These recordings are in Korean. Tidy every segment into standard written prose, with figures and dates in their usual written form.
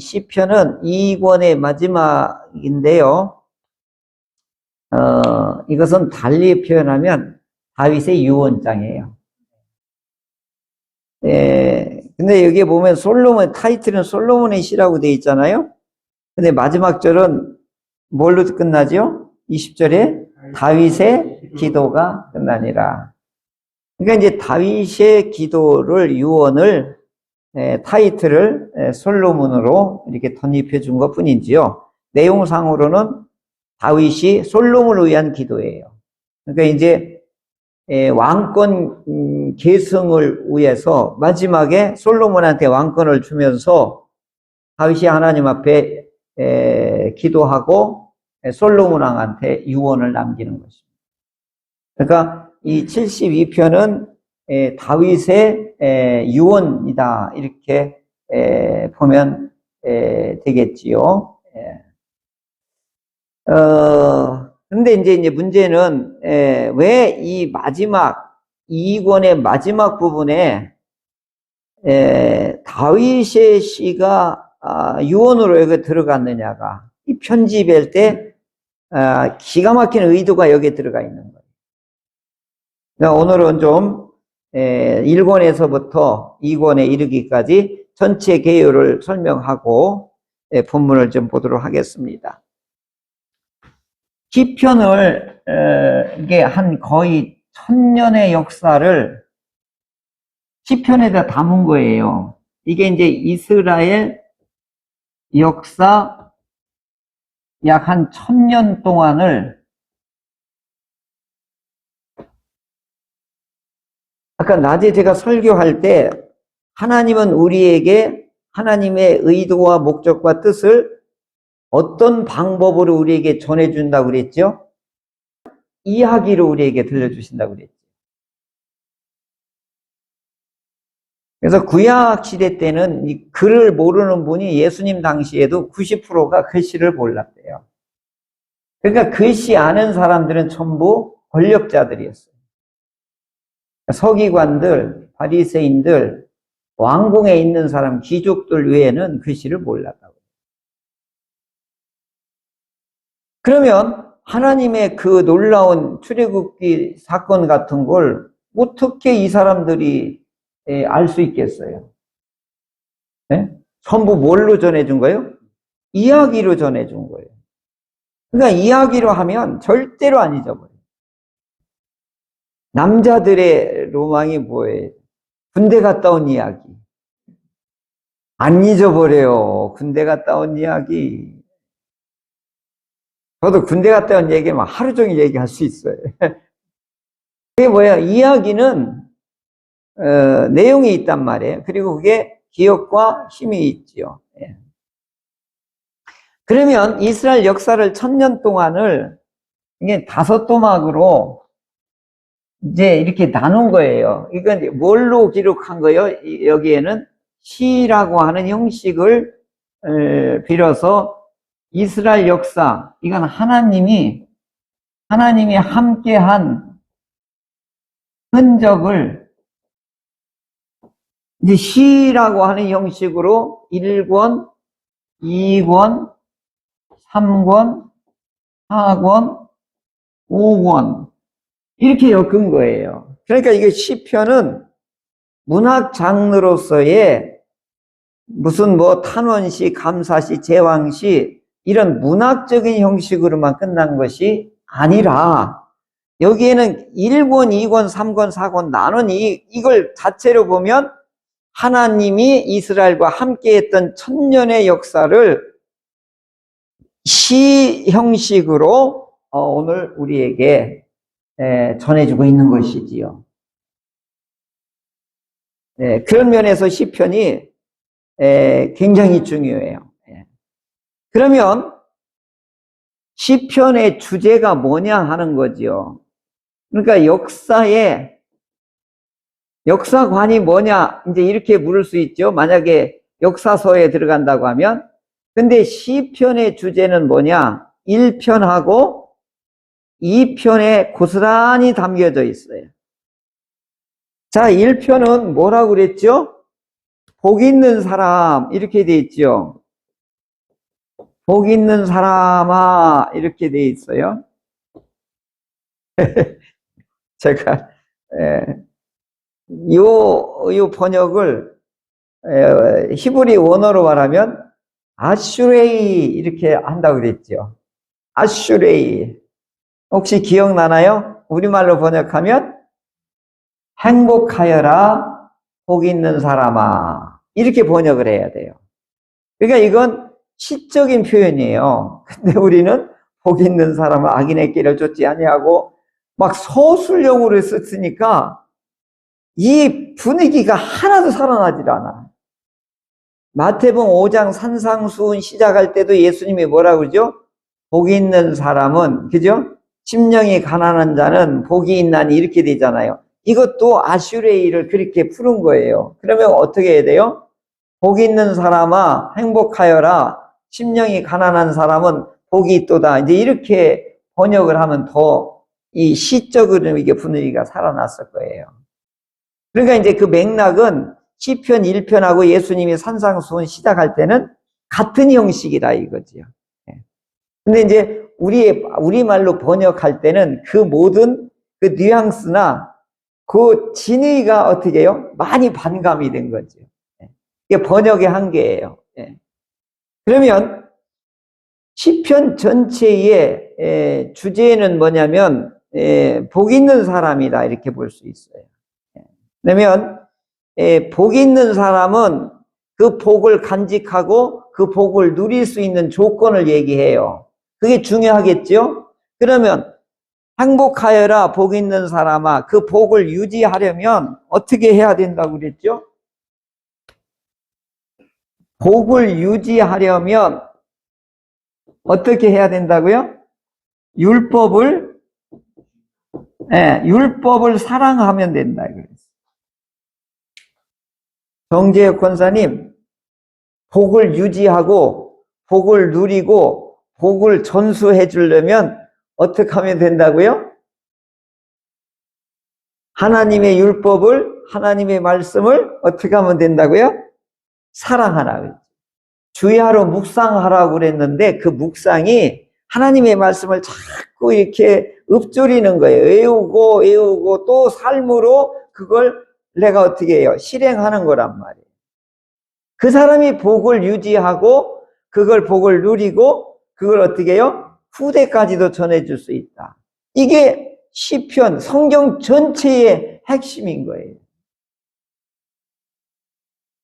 시편은 2권의 마지막인데요. 이것은 달리 표현하면 다윗의 유언장이에요. 근데 여기에 보면 솔로몬, 타이틀은 솔로몬의 시라고 되어 있잖아요. 근데 마지막 절은 뭘로 끝나죠? 20절에 다윗의 기도가 끝나니라. 그러니까 이제 다윗의 기도를, 유언을, 타이틀을 솔로몬으로 이렇게 덧입혀 준 것 뿐이지요. 내용상으로는 다윗이 솔로몬을 위한 기도예요. 그러니까 이제 왕권 계승을 위해서 마지막에 솔로몬한테 왕권을 주면서 다윗이 하나님 앞에 기도하고 솔로몬 왕한테 유언을 남기는 것입니다. 그러니까 이 72편은 다윗의 유언이다, 이렇게 보면 되겠지요. 근데 이제 문제는 왜 이 마지막 2권의 마지막 부분에 다윗의 시가 유언으로 여기 들어갔느냐가, 이 편집할 때 기가 막힌 의도가 여기에 들어가 있는 거예요. 그러니까 오늘은 좀 1권에서부터 2권에 이르기까지 전체 개요를 설명하고 본문을 좀 보도록 하겠습니다. 시편을 이게 한 거의 1000년의 역사를 시편에다 담은 거예요. 이게 이제 이스라엘 역사 약 한 1000년 동안을, 아까 낮에 제가 설교할 때 하나님은 우리에게 하나님의 의도와 목적과 뜻을 어떤 방법으로 우리에게 전해준다고 그랬죠? 이야기로 우리에게 들려주신다고 그랬죠. 그래서 구약 시대 때는 이 글을 모르는 분이 예수님 당시에도 90%가 글씨를 몰랐대요. 그러니까 글씨 아는 사람들은 전부 권력자들이었어요. 서기관들, 바리새인들, 왕궁에 있는 사람, 귀족들 외에는 글씨를 몰랐다고. 그러면 하나님의 그 놀라운 출애굽기 사건 같은 걸 어떻게 이 사람들이 알 수 있겠어요? 네? 전부 뭘로 전해준 거예요? 이야기로 전해준 거예요. 그러니까 이야기로 하면 절대로 안 잊어버려요. 남자들의 로망이 뭐예요? 군대 갔다 온 이야기. 안 잊어버려요. 군대 갔다 온 이야기. 저도 군대 갔다 온 얘기만 하루 종일 얘기할 수 있어요. 그게 뭐야? 이야기는 내용이 있단 말이에요. 그리고 그게 기억과 힘이 있지요. 그러면 이스라엘 역사를 1000년 동안을 이게 5토막으로 이제 이렇게 나눈 거예요. 이건 뭘로 기록한 거예요? 여기에는 시라고 하는 형식을 빌어서 이스라엘 역사, 이건 하나님이 함께한 흔적을 이제 시라고 하는 형식으로 1권, 2권, 3권, 4권, 5권 이렇게 엮은 거예요. 그러니까 이게 시편은 문학 장르로서의 무슨 뭐 탄원시, 감사시, 제왕시 이런 문학적인 형식으로만 끝난 것이 아니라 여기에는 1권, 2권, 3권, 4권 나눈 이걸 자체로 보면 하나님이 이스라엘과 함께했던 1000년의 역사를 시 형식으로 오늘 우리에게 전해주고 있는 것이지요. 그런 면에서 시편이 굉장히 중요해요. 그러면 시편의 주제가 뭐냐 하는 거지요. 그러니까 역사관이 뭐냐 이제 이렇게 물을 수 있죠. 만약에 역사서에 들어간다고 하면. 근데 시편의 주제는 뭐냐? 1편하고 2편에 고스란히 담겨져 있어요. 자, 1편은 뭐라고 그랬죠? 복 있는 사람 이렇게 돼 있죠. 복 있는 사람아 이렇게 돼 있어요. 제가 요 번역을 히브리 원어로 말하면 아슈레이 이렇게 한다고 그랬죠. 아슈레이. 혹시 기억나나요? 우리말로 번역하면 행복하여라 복 있는 사람아 이렇게 번역을 해야 돼요. 그러니까 이건 시적인 표현이에요. 근데 우리는 복 있는 사람은 악인의 길을 쫓지 아니하고 막 서술형으로 썼으니까 이 분위기가 하나도 살아나질 않아. 마태복음 5장 산상수훈 시작할 때도 예수님이 뭐라고 그러죠? 복이 있는 사람은, 그죠? 심령이 가난한 자는 복이 있나니 이렇게 되잖아요. 이것도 아슈레이를 그렇게 푸는 거예요. 그러면 어떻게 해야 돼요? 복이 있는 사람아 행복하여라. 심령이 가난한 사람은 복이 있도다. 이제 이렇게 번역을 하면 더 이 시적으로 이게 분위기가 살아났을 거예요. 그러니까 이제 그 맥락은 시편 1편하고 예수님이 산상수훈 시작할 때는 같은 형식이다 이거지요. 근데 이제 우리말로 번역할 때는 그 모든 그 뉘앙스나 그 진의가 어떻게 해요? 많이 반감이 된 거죠. 이게 번역의 한계예요. 그러면 시편 전체의 주제는 뭐냐면 복 있는 사람이다 이렇게 볼 수 있어요. 그러면 복 있는 사람은 그 복을 간직하고 그 복을 누릴 수 있는 조건을 얘기해요. 그게 중요하겠죠? 그러면 행복하여라 복 있는 사람아 그 복을 유지하려면 어떻게 해야 된다고 그랬죠? 복을 유지하려면 어떻게 해야 된다고요? 율법을 사랑하면 된다. 정재혁 권사님, 복을 유지하고 복을 누리고 복을 전수해 주려면 어떻게 하면 된다고요? 하나님의 율법을, 하나님의 말씀을 어떻게 하면 된다고요? 사랑하라. 주야로 묵상하라고 그랬는데 그 묵상이 하나님의 말씀을 자꾸 이렇게 읊조리는 거예요. 외우고 또 삶으로 그걸 내가 어떻게 해요? 실행하는 거란 말이에요. 그 사람이 복을 유지하고 그걸 복을 누리고 그걸 어떻게 해요? 후대까지도 전해줄 수 있다. 이게 시편, 성경 전체의 핵심인 거예요.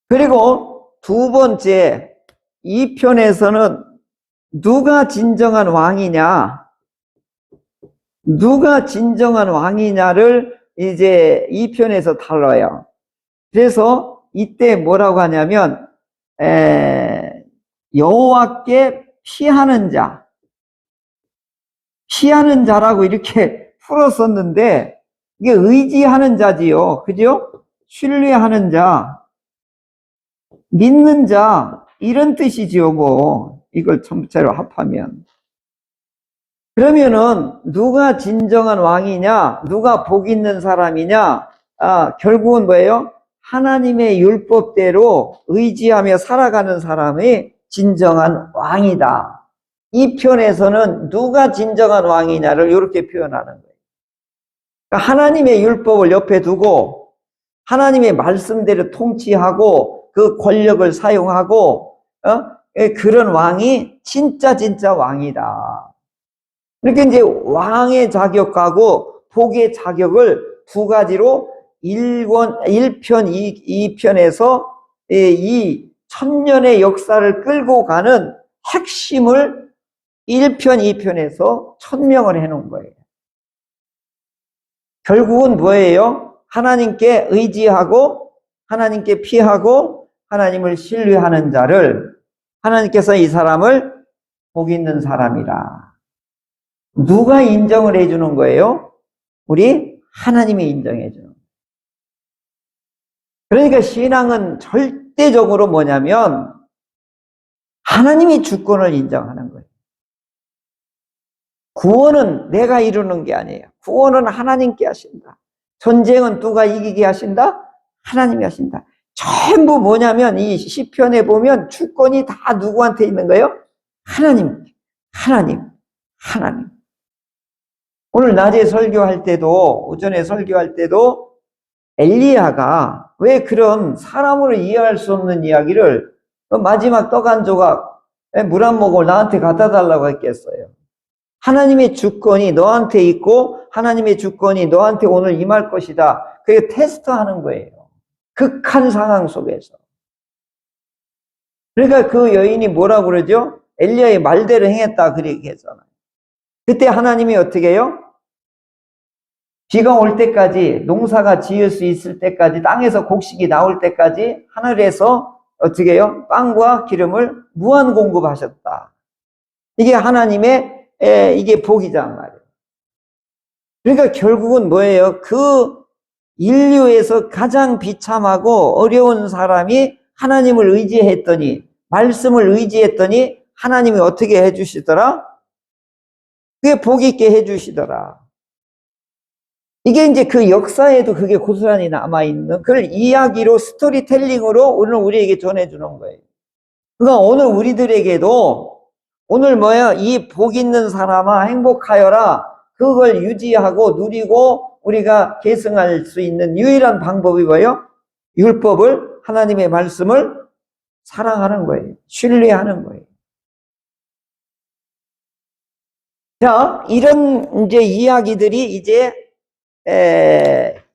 그리고 두 번째, 이 편에서는 누가 진정한 왕이냐, 누가 진정한 왕이냐를 이제 이 편에서 다뤄요. 그래서 이때 뭐라고 하냐면 여호와께 피하는 자라고 이렇게 풀었었는데 이게 의지하는 자지요. 그죠? 신뢰하는 자, 믿는 자 이런 뜻이지요. 뭐 이걸 전체로 합하면 그러면은 누가 진정한 왕이냐, 누가 복 있는 사람이냐, 결국은 뭐예요? 하나님의 율법대로 의지하며 살아가는 사람이 진정한 왕이다. 이 편에서는 누가 진정한 왕이냐를 이렇게 표현하는 거예요. 그러니까 하나님의 율법을 옆에 두고 하나님의 말씀대로 통치하고 그 권력을 사용하고 그런 왕이 진짜 왕이다. 이렇게 이제 왕의 자격하고 복의 자격을 두 가지로 1편, 2편에서 이 천년의 역사를 끌고 가는 핵심을 1편, 2편에서 천명을 해놓은 거예요. 결국은 뭐예요? 하나님께 의지하고 하나님께 피하고 하나님을 신뢰하는 자를 하나님께서 이 사람을 복 있는 사람이라. 누가 인정을 해주는 거예요? 우리 하나님이 인정해 주는 거예요. 그러니까 신앙은 절대적으로 뭐냐면 하나님이 주권을 인정하는 거예요. 구원은 내가 이루는 게 아니에요. 구원은 하나님께 하신다. 전쟁은 누가 이기게 하신다? 하나님이 하신다. 전부 뭐냐면 이 시편에 보면 주권이 다 누구한테 있는 거예요? 하나님, 하나님, 하나님. 오늘 낮에 설교할 때도, 오전에 설교할 때도 엘리야가 왜 그런 사람으로 이해할 수 없는 이야기를 마지막 떡 한 조각, 물 한 모금을 나한테 갖다 달라고 했겠어요. 하나님의 주권이 너한테 있고 하나님의 주권이 너한테 오늘 임할 것이다. 그게 테스트하는 거예요. 극한 상황 속에서. 그러니까 그 여인이 뭐라고 그러죠? 엘리야의 말대로 행했다 그렇게 했잖아요. 그때 하나님이 어떻게 해요? 비가 올 때까지, 농사가 지을 수 있을 때까지, 땅에서 곡식이 나올 때까지 하늘에서 어떻게 해요? 빵과 기름을 무한 공급하셨다. 이게 하나님의 이게 복이란 말이에요. 그러니까 결국은 뭐예요? 그 인류에서 가장 비참하고 어려운 사람이 하나님을 의지했더니, 말씀을 의지했더니 하나님이 어떻게 해주시더라? 그게 복 있게 해주시더라. 이게 이제 그 역사에도 그게 고스란히 남아있는 그걸 이야기로 스토리텔링으로 오늘 우리에게 전해주는 거예요. 그러니까 오늘 우리들에게도 오늘 뭐야? 이 복 있는 사람아 행복하여라. 그걸 유지하고 누리고 우리가 계승할 수 있는 유일한 방법이 뭐예요? 율법을, 하나님의 말씀을 사랑하는 거예요. 신뢰하는 거예요. 자, 이런 이제 이야기들이 이제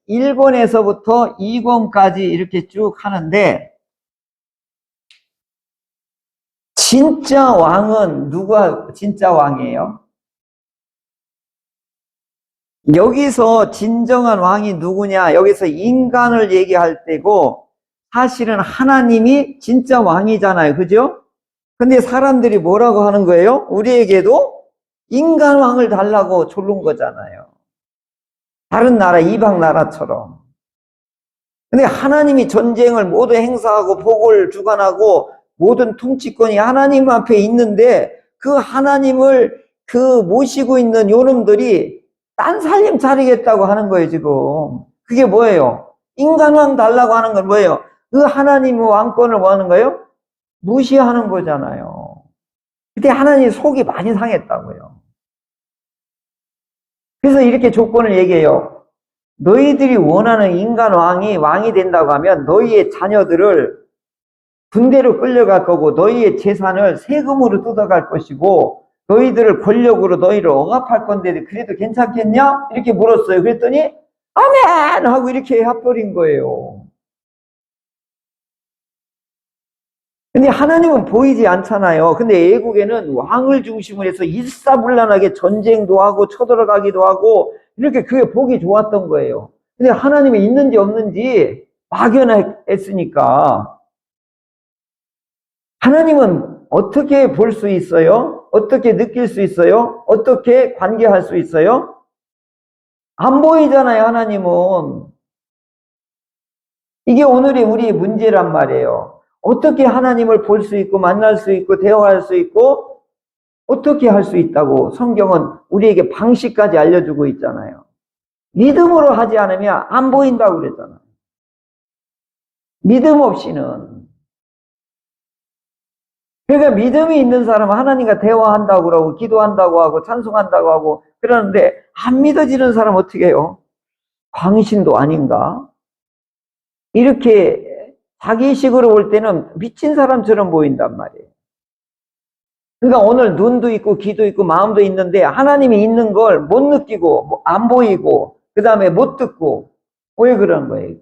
1권에서부터 2권까지 이렇게 쭉 하는데, 진짜 왕은 누가 진짜 왕이에요? 여기서 진정한 왕이 누구냐? 여기서 인간을 얘기할 때고, 사실은 하나님이 진짜 왕이잖아요. 그죠? 근데 사람들이 뭐라고 하는 거예요? 우리에게도 인간 왕을 달라고 조른 거잖아요. 다른 나라, 이방 나라처럼. 근데 하나님이 전쟁을 모두 행사하고 복을 주관하고 모든 통치권이 하나님 앞에 있는데 그 하나님을 그 모시고 있는 요놈들이 딴 살림 차리겠다고 하는 거예요, 지금. 그게 뭐예요? 인간왕 달라고 하는 건 뭐예요? 그 하나님의 왕권을 뭐 하는 거예요? 무시하는 거잖아요. 그때 하나님 속이 많이 상했다고요. 그래서 이렇게 조건을 얘기해요. 너희들이 원하는 인간 왕이 된다고 하면 너희의 자녀들을 군대로 끌려갈 거고 너희의 재산을 세금으로 뜯어갈 것이고 너희들을 권력으로 너희를 억압할 건데 그래도 괜찮겠냐? 이렇게 물었어요. 그랬더니 아멘! 하고 이렇게 해버린 거예요. 근데 하나님은 보이지 않잖아요. 근데 애국에는 왕을 중심으로 해서 일사불란하게 전쟁도 하고 쳐들어가기도 하고 이렇게 그게 보기 좋았던 거예요. 근데 하나님이 있는지 없는지 막연했으니까 하나님은 어떻게 볼 수 있어요? 어떻게 느낄 수 있어요? 어떻게 관계할 수 있어요? 안 보이잖아요, 하나님은. 이게 오늘의 우리의 문제란 말이에요. 어떻게 하나님을 볼 수 있고 만날 수 있고 대화할 수 있고 어떻게 할 수 있다고 성경은 우리에게 방식까지 알려주고 있잖아요. 믿음으로 하지 않으면 안 보인다고 그랬잖아요. 믿음 없이는. 그러니까 믿음이 있는 사람은 하나님과 대화한다고 그러고 기도한다고 하고 찬송한다고 하고 그러는데 안 믿어지는 사람 어떻게 해요? 광신도 아닌가? 이렇게 자기식으로 볼 때는 미친 사람처럼 보인단 말이에요. 그러니까 오늘 눈도 있고 귀도 있고 마음도 있는데 하나님이 있는 걸 못 느끼고 안 보이고 그 다음에 못 듣고 왜 그런 거예요?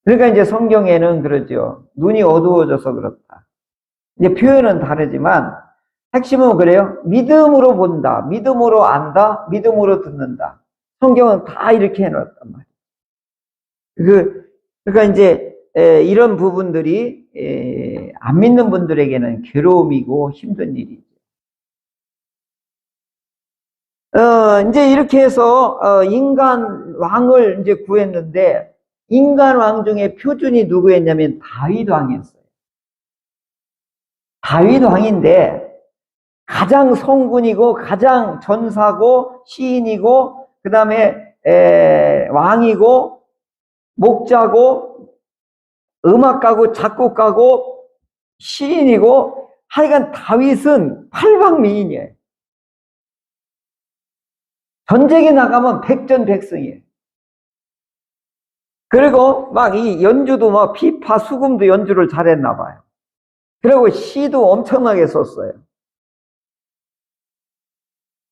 그러니까 이제 성경에는 그러죠. 눈이 어두워져서 그렇다. 이제 표현은 다르지만 핵심은 그래요. 믿음으로 본다. 믿음으로 안다. 믿음으로 듣는다. 성경은 다 이렇게 해놨단 말이에요. 그러니까 이제 이런 부분들이 안 믿는 분들에게는 괴로움이고 힘든 일이죠. 이제 이렇게 해서 인간 왕을 이제 구했는데 인간 왕 중에 표준이 누구였냐면 다윗 왕이었어요. 다윗 왕인데 가장 성군이고 가장 전사고 시인이고 그 다음에 왕이고 목자고 음악가고 작곡가고 시인이고 하여간 다윗은 팔방미인이에요. 전쟁에 나가면 백전백승이에요. 그리고 막 이 연주도 막 피파, 수금도 연주를 잘했나 봐요. 그리고 시도 엄청나게 썼어요.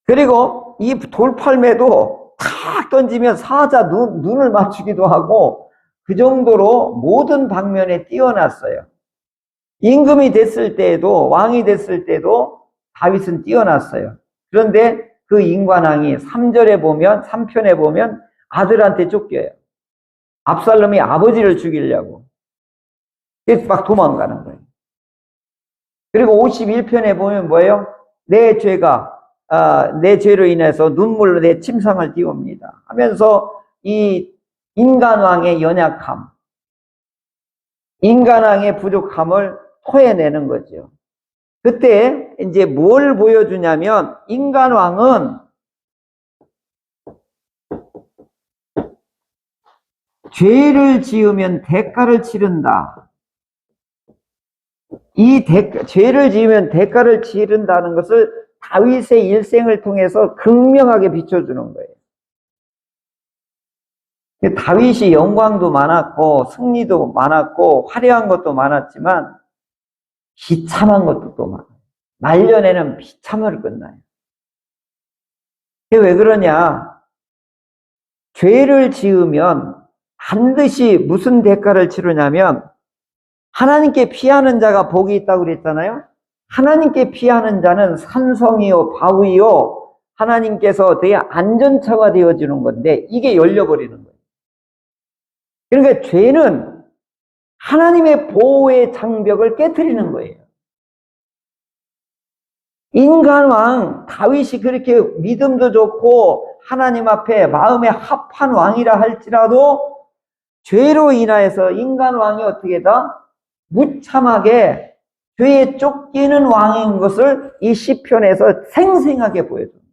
그리고 이 돌팔매도 탁 던지면 사자 눈을 맞추기도 하고 그 정도로 모든 방면에 뛰어났어요. 임금이 됐을 때에도, 왕이 됐을 때도 다윗은 뛰어났어요. 그런데 그 임관왕이 3절에 보면, 3편에 보면 아들한테 쫓겨요. 압살롬이 아버지를 죽이려고. 그래서 막 도망가는 거예요. 그리고 51편에 보면 뭐예요? 내 죄로 인해서 눈물로 내 침상을 띄웁니다 하면서 이 인간왕의 연약함, 인간왕의 부족함을 토해내는 거죠. 그때 이제 뭘 보여주냐면 인간왕은 죄를 지으면 대가를 치른다. 죄를 지으면 대가를 치른다는 것을 다윗의 일생을 통해서 극명하게 비춰주는 거예요. 다윗이 영광도 많았고 승리도 많았고 화려한 것도 많았지만 비참한 것도 또 많아요. 말년에는 비참으로 끝나요. 왜 그러냐? 죄를 지으면 반드시 무슨 대가를 치르냐면 하나님께 피하는 자가 복이 있다고 그랬잖아요. 하나님께 피하는 자는 산성이요 바위요 하나님께서 되게 안전처가 되어주는 건데 이게 열려버리는 거예요. 그러니까 죄는 하나님의 보호의 장벽을 깨트리는 거예요. 인간왕 다윗이 그렇게 믿음도 좋고 하나님 앞에 마음에 합한 왕이라 할지라도 죄로 인하여서 인간왕이 어떻게 다 무참하게 죄에 쫓기는 왕인 것을 이 시편에서 생생하게 보여줍니다.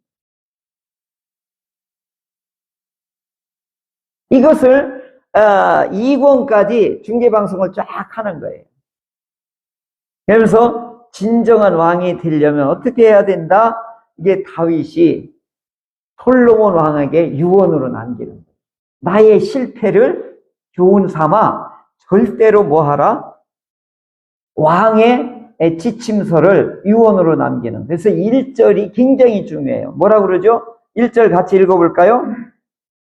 이것을 2권까지 중계방송을 쫙 하는 거예요. 그래서 진정한 왕이 되려면 어떻게 해야 된다? 이게 다윗이 솔로몬 왕에게 유언으로 남기는 거예요. 나의 실패를 교훈 삼아 절대로 뭐하라? 왕의 지침서를 유언으로 남기는. 그래서 1절이 굉장히 중요해요. 뭐라고 그러죠? 1절 같이 읽어볼까요?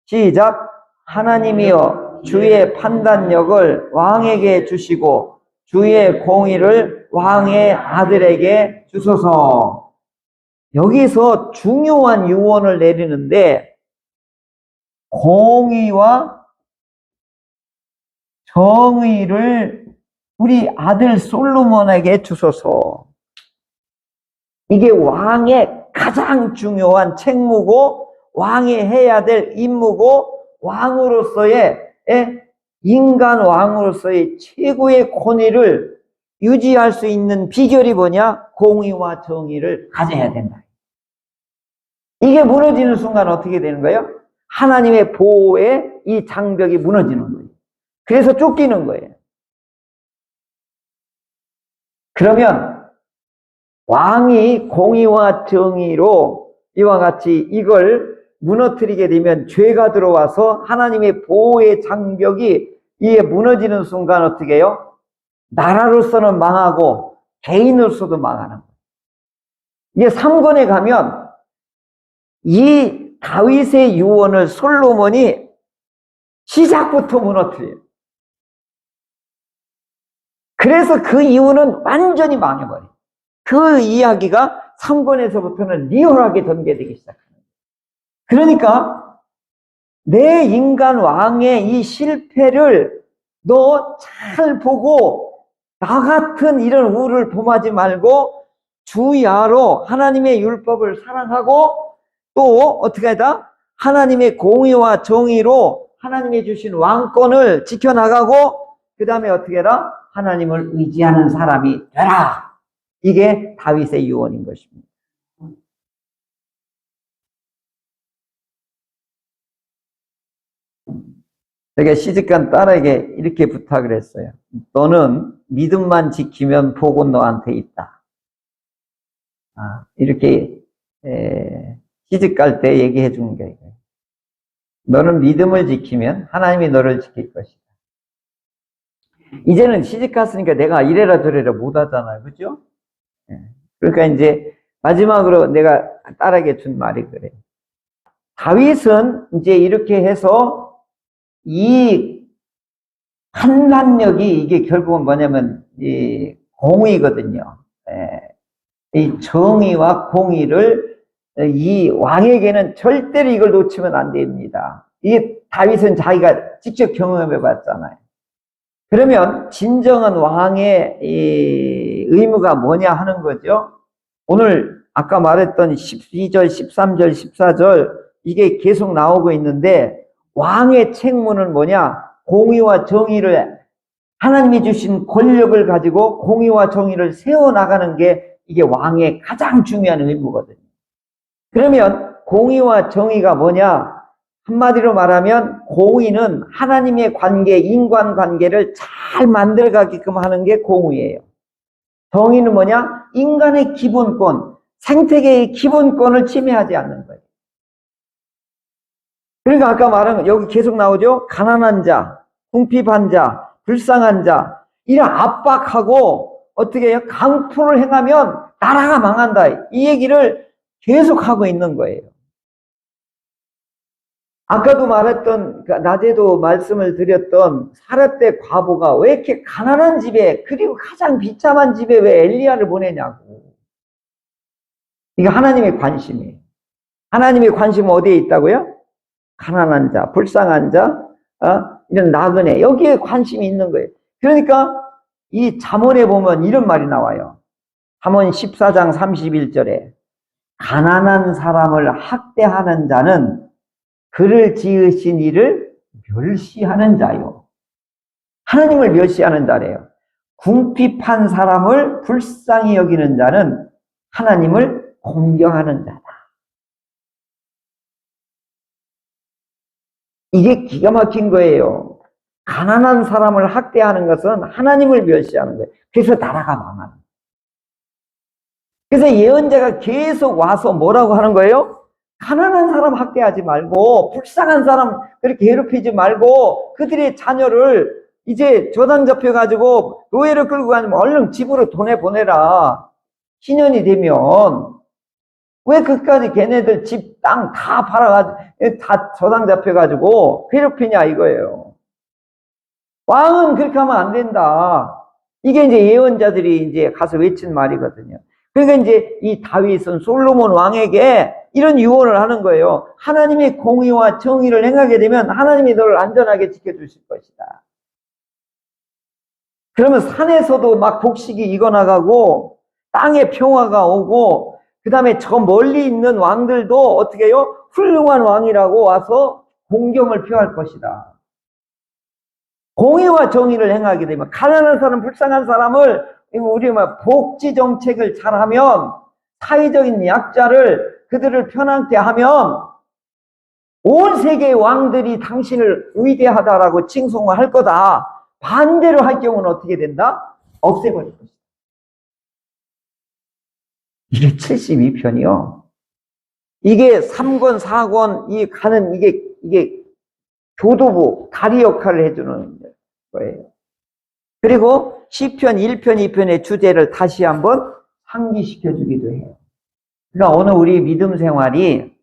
시작. 하나님이여 주의 판단력을 왕에게 주시고 주의 공의를 왕의 아들에게 주소서. 여기서 중요한 유언을 내리는데 공의와 정의를 우리 아들 솔로몬에게 주소서. 이게 왕의 가장 중요한 책무고 왕이 해야 될 임무고 왕으로서의 인간 왕으로서의 최고의 권위를 유지할 수 있는 비결이 뭐냐? 공의와 정의를 가져야 된다. 이게 무너지는 순간 어떻게 되는 거예요? 하나님의 보호의 이 장벽이 무너지는 거예요. 그래서 쫓기는 거예요. 그러면 왕이 공의와 정의로 이와 같이 이걸 무너뜨리게 되면 죄가 들어와서 하나님의 보호의 장벽이 이에 무너지는 순간 어떻게 해요? 나라로서는 망하고 개인으로서도 망하는 거예요. 이게 3권에 가면 이 다윗의 유언을 솔로몬이 시작부터 무너뜨려요. 그래서 그 이유는 완전히 망해버려요. 그 이야기가 3권에서부터는 리얼하게 전개되기 시작합니다. 그러니까 내 인간 왕의 이 실패를 너 잘 보고 나 같은 이런 우를 범하지 말고 주야로 하나님의 율법을 사랑하고 또 어떻게 하다? 하나님의 공의와 정의로 하나님이 주신 왕권을 지켜나가고 그 다음에 어떻게 해라? 하나님을 의지하는 사람이 되라. 이게 다윗의 유언인 것입니다. 제가 시집간 딸에게 이렇게 부탁을 했어요. 너는 믿음만 지키면 복은 너한테 있다. 이렇게 시집 갈 때 얘기해 주는 게 이거예요. 너는 믿음을 지키면 하나님이 너를 지킬 것이다. 이제는 시집 갔으니까 내가 이래라 저래라 못 하잖아요. 그죠? 그러니까 이제 마지막으로 내가 딸에게 준 말이 그래요. 다윗은 이제 이렇게 해서 이 판단력이 이게 결국은 뭐냐면 이 공의거든요. 이 정의와 공의를 이 왕에게는 절대로 이걸 놓치면 안 됩니다. 이 다윗은 자기가 직접 경험해 봤잖아요. 그러면 진정한 왕의 이 의무가 뭐냐 하는 거죠. 오늘 아까 말했던 12절, 13절, 14절 이게 계속 나오고 있는데 왕의 책무는 뭐냐? 공의와 정의를 하나님이 주신 권력을 가지고 공의와 정의를 세워나가는 게 이게 왕의 가장 중요한 의무거든요. 그러면 공의와 정의가 뭐냐? 한마디로 말하면 공의는 하나님의 관계, 인간관계를 잘 만들어가게끔 하는 게 공의예요. 정의는 뭐냐? 인간의 기본권, 생태계의 기본권을 침해하지 않는 거예요. 그러니까 아까 말한 여기 계속 나오죠? 가난한 자, 궁핍한 자, 불쌍한 자 이런 압박하고 어떻게 해요? 강포를 행하면 나라가 망한다. 이 얘기를 계속하고 있는 거예요. 아까도 말했던 낮에도 말씀을 드렸던 사렙대 과부가 왜 이렇게 가난한 집에 그리고 가장 비참한 집에 왜 엘리야를 보내냐고. 이게 하나님의 관심이에요. 하나님의 관심은 어디에 있다고요? 가난한 자, 불쌍한 자, 이런 나그네 여기에 관심이 있는 거예요. 그러니까 이 잠언에 보면 이런 말이 나와요. 잠언 14장 31절에 가난한 사람을 학대하는 자는 그를 지으신 이를 멸시하는 자요. 하나님을 멸시하는 자래요. 궁핍한 사람을 불쌍히 여기는 자는 하나님을 공경하는 자다. 이게 기가 막힌 거예요. 가난한 사람을 학대하는 것은 하나님을 멸시하는 거예요. 그래서 나라가 망하는 거예요. 그래서 예언자가 계속 와서 뭐라고 하는 거예요? 가난한 사람 학대하지 말고 불쌍한 사람 그렇게 괴롭히지 말고 그들의 자녀를 이제 저당 잡혀가지고 노예를 끌고 가면 얼른 집으로 보내라. 신년이 되면 왜 그까지 걔네들 집, 땅 다 팔아가지고 다 저당 잡혀가지고 괴롭히냐 이거예요. 왕은 그렇게 하면 안 된다. 이게 이제 예언자들이 이제 가서 외친 말이거든요. 그러니까 이제 이 다윗은 솔로몬 왕에게 이런 유언을 하는 거예요. 하나님의 공의와 정의를 행하게 되면 하나님이 너를 안전하게 지켜주실 것이다. 그러면 산에서도 막 곡식이 익어나가고 땅에 평화가 오고 그 다음에 저 멀리 있는 왕들도 어떻게 해요? 훌륭한 왕이라고 와서 공경을 표할 것이다. 공의와 정의를 행하게 되면 가난한 사람, 불쌍한 사람을 우리 복지 정책을 잘하면 사회적인 약자를 그들을 편안케 하면 온 세계의 왕들이 당신을 위대하다라고 칭송할 거다. 반대로 할 경우는 어떻게 된다? 없애버릴 것이다. 이게 72편이요. 이게 3권, 4권, 이 가는 이게 교도부, 다리 역할을 해주는 거예요. 그리고 시편 1편, 2편의 주제를 다시 한번 상기시켜 주기도 해요. 그러니까 오늘 우리 믿음 생활이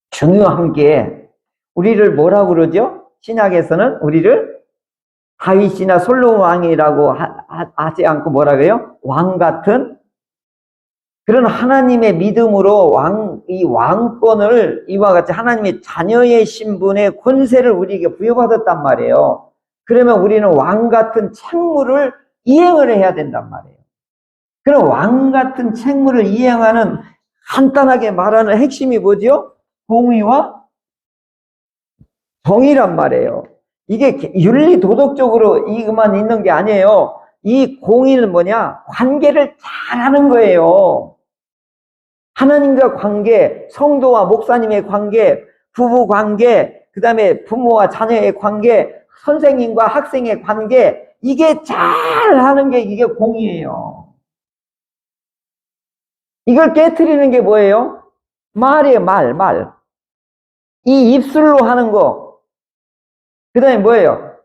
중요한 게 우리를 뭐라고 그러죠? 신약에서는 우리를 다윗이나 솔로몬 왕이라고 하지 않고 뭐라고 해요? 왕 같은 그런 하나님의 믿음으로 이 왕권을 이와 같이 하나님의 자녀의 신분의 권세를 우리에게 부여받았단 말이에요. 그러면 우리는 왕 같은 책무를 이행을 해야 된단 말이에요. 그럼 왕 같은 책무를 이행하는 간단하게 말하는 핵심이 뭐죠? 공의와 정의란 말이에요. 이게 윤리 도덕적으로 이것만 있는 게 아니에요. 이 공의는 뭐냐? 관계를 잘하는 거예요. 하나님과 관계, 성도와 목사님의 관계, 부부 관계, 그 다음에 부모와 자녀의 관계, 선생님과 학생의 관계, 이게 잘하는 게 이게 공의예요. 이걸 깨트리는 게 뭐예요? 말이에요, 말. 이 입술로 하는 거. 그 다음에 뭐예요?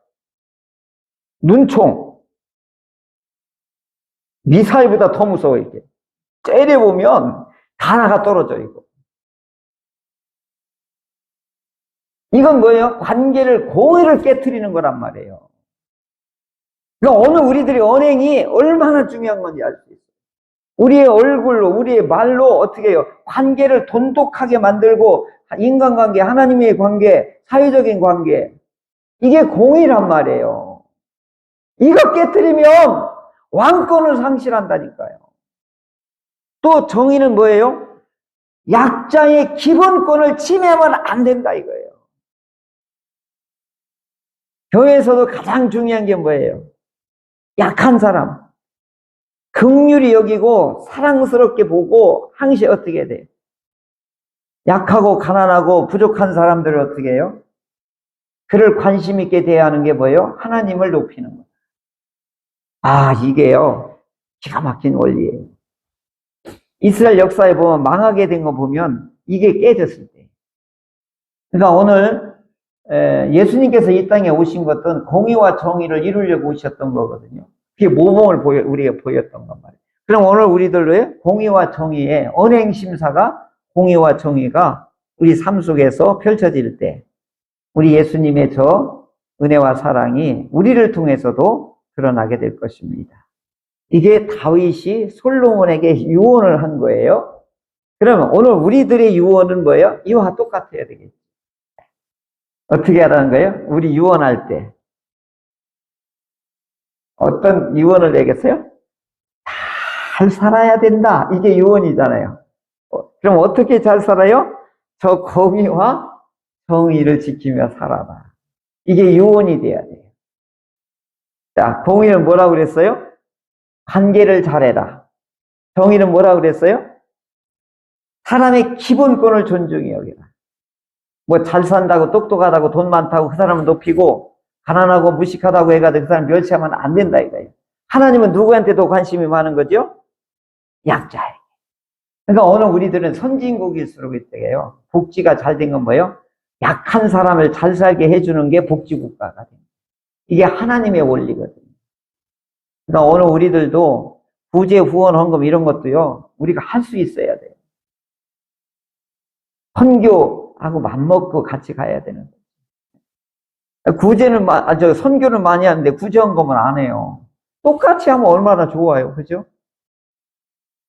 눈총. 미사일보다 더 무서워, 이게. 째려보면 다 나가 떨어져, 이거. 이건 뭐예요? 관계를, 공의를 깨트리는 거란 말이에요. 그러니까 오늘 우리들의 언행이 얼마나 중요한 건지 알 수 있어요. 우리의 얼굴로, 우리의 말로 어떻게 해요? 관계를 돈독하게 만들고, 인간관계, 하나님의 관계, 사회적인 관계. 이게 공의란 말이에요. 이거 깨트리면 왕권을 상실한다니까요. 또 정의는 뭐예요? 약자의 기본권을 침해하면 안 된다 이거예요. 교회에서도 가장 중요한 게 뭐예요? 약한 사람. 긍휼히 여기고 사랑스럽게 보고 항시 어떻게 해야 돼요? 약하고 가난하고 부족한 사람들을 어떻게 해요? 그를 관심 있게 대하는 게 뭐예요? 하나님을 높이는 거예요. 아, 이게요. 기가 막힌 원리예요. 이스라엘 역사에 보면 망하게 된 거 보면 이게 깨졌을 때. 그러니까 오늘 예수님께서 이 땅에 오신 것은 공의와 정의를 이루려고 오셨던 거거든요. 그게 모범을 우리가 보였던 것 말이에요. 그럼 오늘 우리들의 공의와 정의의 언행 심사가 공의와 정의가 우리 삶 속에서 펼쳐질 때 우리 예수님의 저 은혜와 사랑이 우리를 통해서도 드러나게 될 것입니다. 이게 다윗이 솔로몬에게 유언을 한 거예요. 그러면 오늘 우리들의 유언은 뭐예요? 이와 똑같아야 되겠죠. 어떻게 하라는 거예요? 우리 유언할 때 어떤 유언을 내겠어요? 잘 살아야 된다. 이게 유언이잖아요. 그럼 어떻게 잘 살아요? 저 공의와 정의를 지키며 살아라. 이게 유언이 돼야 돼요. 자, 공의는 뭐라고 그랬어요? 관계를 잘해라. 정의는 뭐라고 그랬어요? 사람의 기본권을 존중해 여기라. 뭐 잘 산다고 똑똑하다고 돈 많다고 그 사람을 높이고 가난하고 무식하다고 해가지고 그 사람 멸시하면 안 된다 이거예요. 하나님은 누구한테 더 관심이 많은 거죠? 약자에게. 그러니까 오늘 우리들은 선진국일수록 있대요. 복지가 잘 된 건 뭐예요? 약한 사람을 잘 살게 해주는 게 복지국가가 됩니다. 이게 하나님의 원리거든요. 그러니까 오늘 우리들도 구제, 후원, 헌금 이런 것도요, 우리가 할 수 있어야 돼요. 선교하고 맘먹고 같이 가야 되는 거예요. 선교는 많이 하는데 구제, 헌금은 안 해요. 똑같이 하면 얼마나 좋아요. 그죠?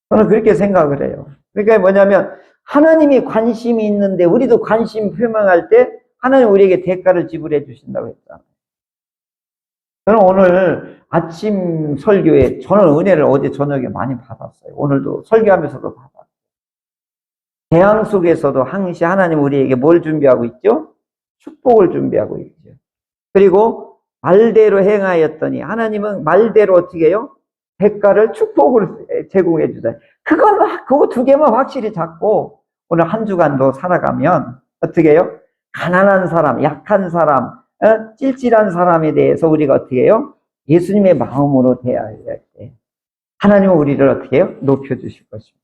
저는 그렇게 생각을 해요. 그러니까 뭐냐면, 하나님이 관심이 있는데, 우리도 관심 표명할 때, 하나님 우리에게 대가를 지불해 주신다고 했잖아요. 저는 오늘 아침 설교에, 저는 은혜를 어제 저녁에 많이 받았어요. 오늘도 설교하면서도 받았어요. 재앙 속에서도 항시 하나님 우리에게 뭘 준비하고 있죠? 축복을 준비하고 있죠. 그리고 말대로 행하였더니, 하나님은 말대로 어떻게 해요? 대가를 축복을 제공해 주다. 그거 두 개만 확실히 잡고 오늘 한 주간도 살아가면 어떻게 해요? 가난한 사람, 약한 사람, 찔찔한 사람에 대해서 우리가 어떻게 해요? 예수님의 마음으로 대해야 할 때 하나님은 우리를 어떻게 해요? 높여주실 것입니다.